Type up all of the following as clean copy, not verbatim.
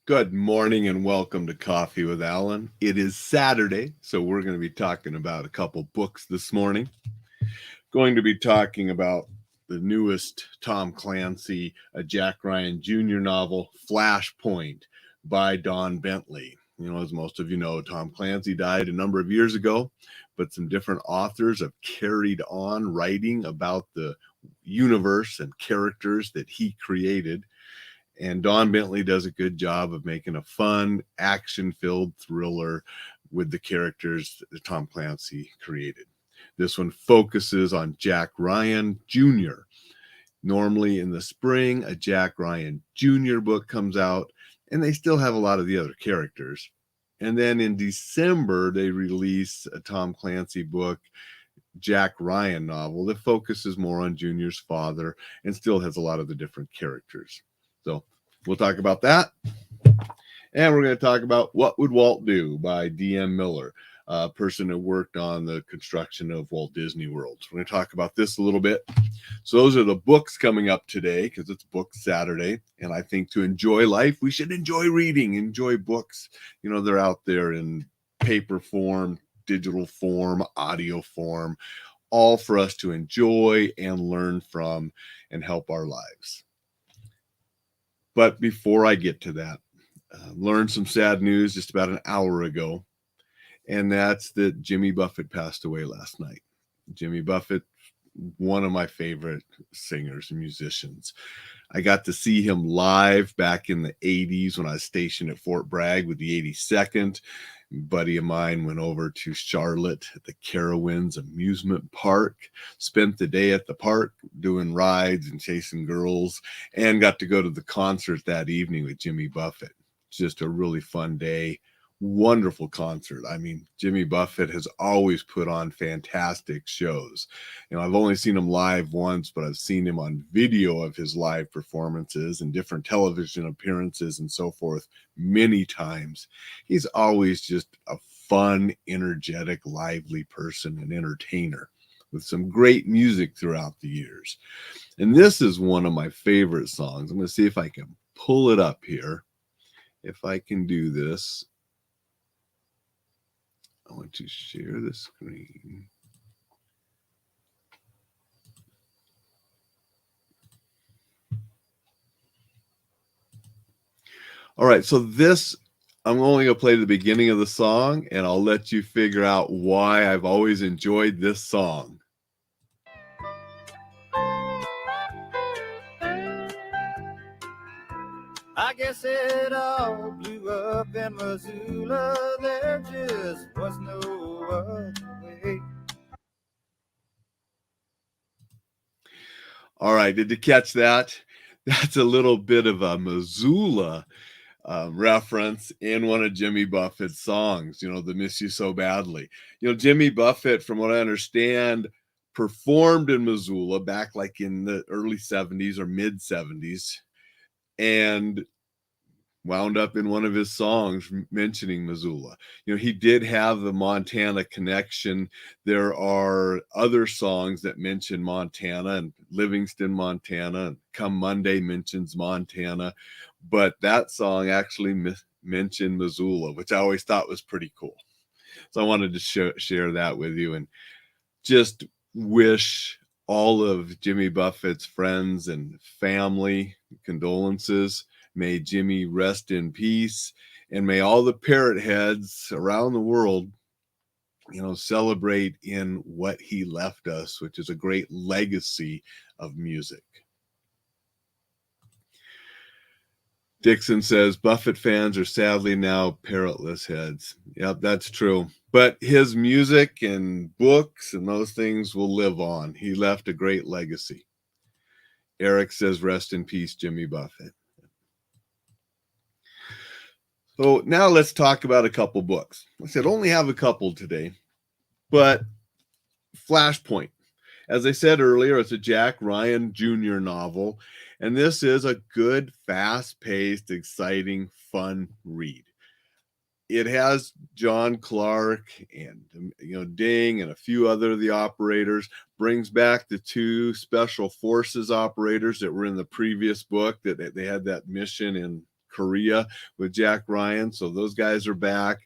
Good morning and welcome to Coffee with Alain. It is Saturday, so we're going to be talking about a couple books this morning. Going to be talking about the newest Tom Clancy, a Jack Ryan Jr. novel, Flashpoint by Don Bentley. As most of you know, Tom Clancy died a number of years ago, but some different authors have carried on writing about the universe and characters that he created. And Don Bentley does a good job of making a fun, action-filled thriller with the characters that Tom Clancy created. This one focuses on Jack Ryan Jr. Normally in the spring, a Jack Ryan Jr. book comes out, and they still have a lot of the other characters. And then in December, they release a Tom Clancy book, Jack Ryan novel, that focuses more on Junior's father and still has a lot of the different characters. So we'll talk about that. And we're going to talk about What Would Walt Do by D.M. Miller, a person who worked on the construction of Walt Disney World. So we're going to talk about this a little bit. So those are the books coming up today because it's Book Saturday. And I think to enjoy life, we should enjoy reading, enjoy books. They're out there in paper form, digital form, audio form, all for us to enjoy and learn from and help our lives. But before I get to that, learned some sad news just about an hour ago, and that's that Jimmy Buffett passed away last night. Jimmy Buffett, one of my favorite singers and musicians. I got to see him live back in the 80s when I was stationed at Fort Bragg with the 82nd. A buddy of mine went over to Charlotte at the Carowinds Amusement Park, spent the day at the park doing rides and chasing girls, and got to go to the concert that evening with Jimmy Buffett. Just a really fun day. Wonderful concert. I mean, Jimmy Buffett has always put on fantastic shows. I've only seen him live once, but I've seen him on video of his live performances and different television appearances and so forth many times. He's always just a fun, energetic, lively person and entertainer with some great music throughout the years. And this is one of my favorite songs. I'm going to see if I can pull it up here. If I can do this. I want to share the screen. All right, so this, I'm only going to play the beginning of the song, and I'll let you figure out why I've always enjoyed this song. I guess it all blew up in Missoula. There just was no other way. All right, did you catch that? That's a little bit of a Missoula reference in one of Jimmy Buffett's songs, the Miss You So Badly. Jimmy Buffett, from what I understand, performed in Missoula back like in the early 70s or mid 70s. And wound up in one of his songs mentioning Missoula. He did have the Montana connection. There are other songs that mention Montana, and Livingston, Montana, and Come Monday mentions Montana. But that song actually mentioned Missoula, which I always thought was pretty cool. So I wanted to share that with you and just wish all of Jimmy Buffett's friends and family condolences. May Jimmy rest in peace, and may all the parrot heads around the world, celebrate in what he left us, which is a great legacy of music. Dixon says, Buffett fans are sadly now parrotless heads. Yep, that's true. But his music and books and those things will live on. He left a great legacy. Eric says, rest in peace, Jimmy Buffett. So now let's talk about a couple books. I said only have a couple today, but Flashpoint. As I said earlier, it's a Jack Ryan Jr. novel, and this is a good, fast-paced, exciting, fun read. It has John Clark and Ding and a few other of the operators. Brings back the two special forces operators that were in the previous book, that they had that mission in Korea with Jack Ryan. So those guys are back.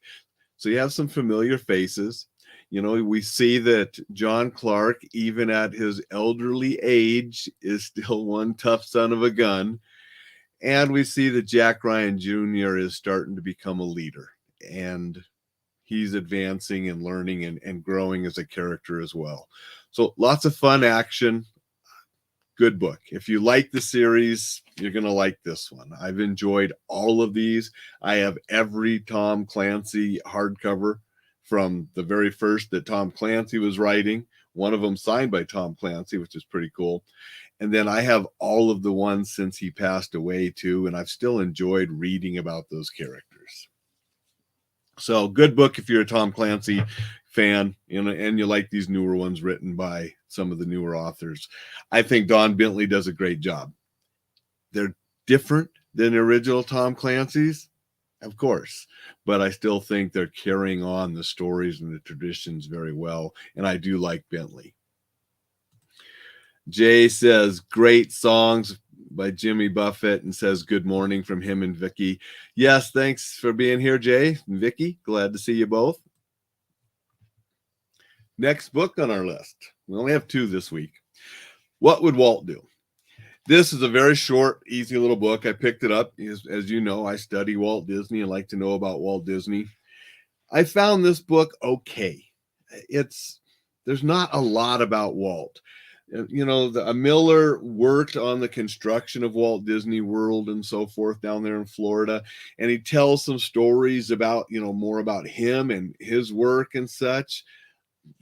So you have some familiar faces. You know, we see that John Clark, even at his elderly age, is still one tough son of a gun. And we see that Jack Ryan Jr. is starting to become a leader. And he's advancing and learning and growing as a character as well. So lots of fun action. Good book. If you like the series, you're going to like this one. I've enjoyed all of these. I have every Tom Clancy hardcover from the very first that Tom Clancy was writing. One of them signed by Tom Clancy, which is pretty cool. And then I have all of the ones since he passed away too, and I've still enjoyed reading about those characters. So good book if you're a Tom Clancy fan, you know, and you like these newer ones written by some of the newer authors. I think Don Bentley does a great job. They're different than the original Tom Clancy's, of course, but I still think they're carrying on the stories and the traditions very well, and I do like Bentley. Jay says, great songs by Jimmy Buffett, and says good morning from him and Vicky. Yes, thanks for being here, Jay and Vicky. Glad to see you both. Next book on our list. We only have 2 this week. What Would Walt Do? This is a very short, easy little book. I picked it up. As you know, I study Walt Disney and like to know about Walt Disney. I found this book okay. There's not a lot about Walt. You know, Miller worked on the construction of Walt Disney World and so forth down there in Florida. And he tells some stories about, you know, more about him and his work and such,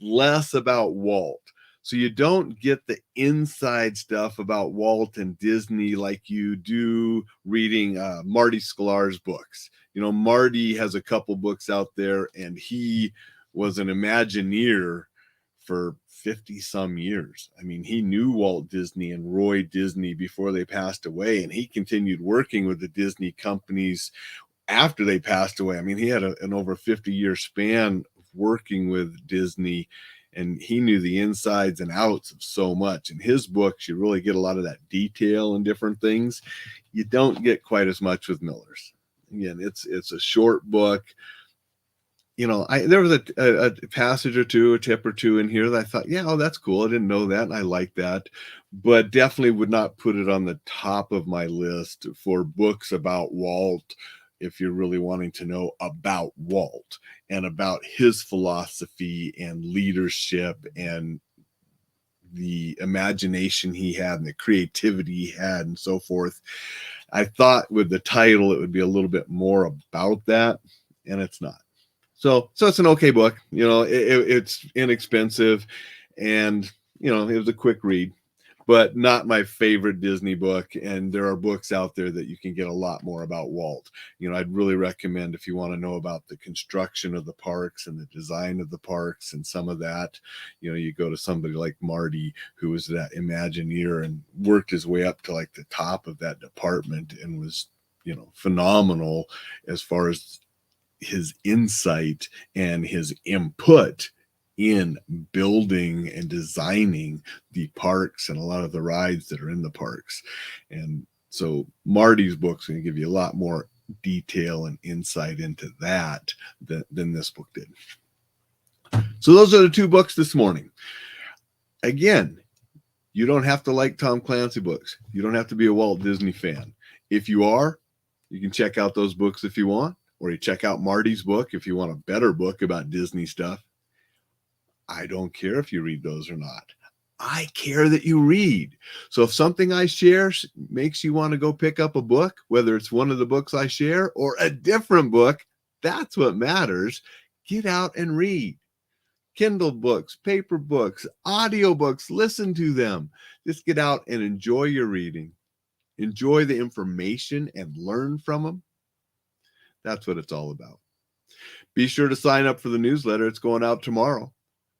less about Walt. So you don't get the inside stuff about Walt and Disney like you do reading Marty Sklar's books. You know, Marty has a couple books out there, and he was an Imagineer for 50 some years. I mean, he knew Walt Disney and Roy Disney before they passed away, and he continued working with the Disney companies after they passed away. I mean, he had an over 50-year span of working with Disney, and he knew the insides and outs of so much. In his books, you really get a lot of that detail and different things. You don't get quite as much with Miller's. Again, it's a short book. You know, there was a passage or two, a tip or two in here that I thought, yeah, oh, that's cool. I didn't know that, and I like that, but definitely would not put it on the top of my list for books about Walt. If you're really wanting to know about Walt and about his philosophy and leadership and the imagination he had and the creativity he had and so forth, I thought with the title it would be a little bit more about that, and it's not. So it's an okay book. You know, it's inexpensive, and you know, it was a quick read, but not my favorite Disney book. And there are books out there that you can get a lot more about Walt. You know, I'd really recommend, if you want to know about the construction of the parks and the design of the parks and some of that, you know, you go to somebody like Marty, who was that Imagineer and worked his way up to like the top of that department and was, you know, phenomenal as far as his insight and his input in building and designing the parks and a lot of the rides that are in the parks. And so Marty's book's going to give you a lot more detail and insight into that than this book did. So those are the 2 books this morning. Again, you don't have to like Tom Clancy books. You don't have to be a Walt Disney fan. If you are, you can check out those books if you want, or you check out Marty's book if you want a better book about Disney stuff. I don't care if you read those or not. I care that you read. So if something I share makes you want to go pick up a book, whether it's one of the books I share or a different book, that's what matters. Get out and read. Kindle books, paper books, audio books, listen to them. Just get out and enjoy your reading. Enjoy the information and learn from them. That's what it's all about. Be sure to sign up for the newsletter. It's going out tomorrow.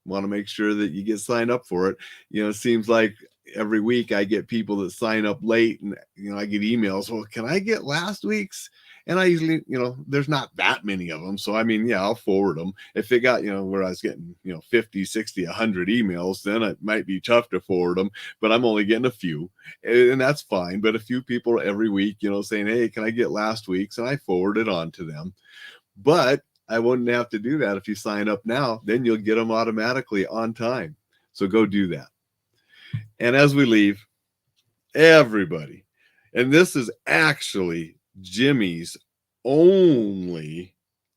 Want to make sure that you get signed up for it. You know, it seems like every week I get people that sign up late, and you know, I get emails, well, can I get last week's? And I usually, there's not that many of them. So, I mean, yeah, I'll forward them. If it got, where I was getting, 50, 60, 100 emails, then it might be tough to forward them, but I'm only getting a few, and that's fine. But a few people every week, saying, hey, can I get last week's? And I forward it on to them. But I wouldn't have to do that if you sign up now. Then you'll get them automatically on time. So go do that. And as we leave, everybody, and this is actually Jimmy's only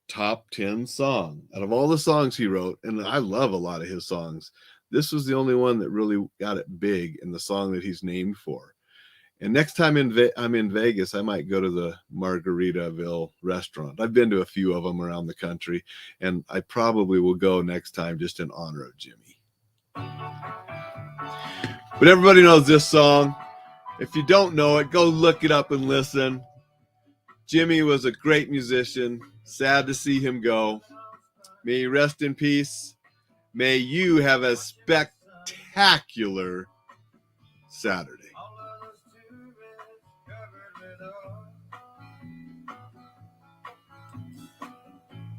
top 10 song out of all the songs he wrote, and I love a lot of his songs. This was the only one that really got it big in the song that he's named for. And next time I'm in Vegas, I might go to the Margaritaville restaurant. I've been to a few of them around the country, and I probably will go next time just in honor of Jimmy. But everybody knows this song. If you don't know it, go look it up and listen. Jimmy was a great musician. Sad to see him go. May he rest in peace. May you have a spectacular Saturday.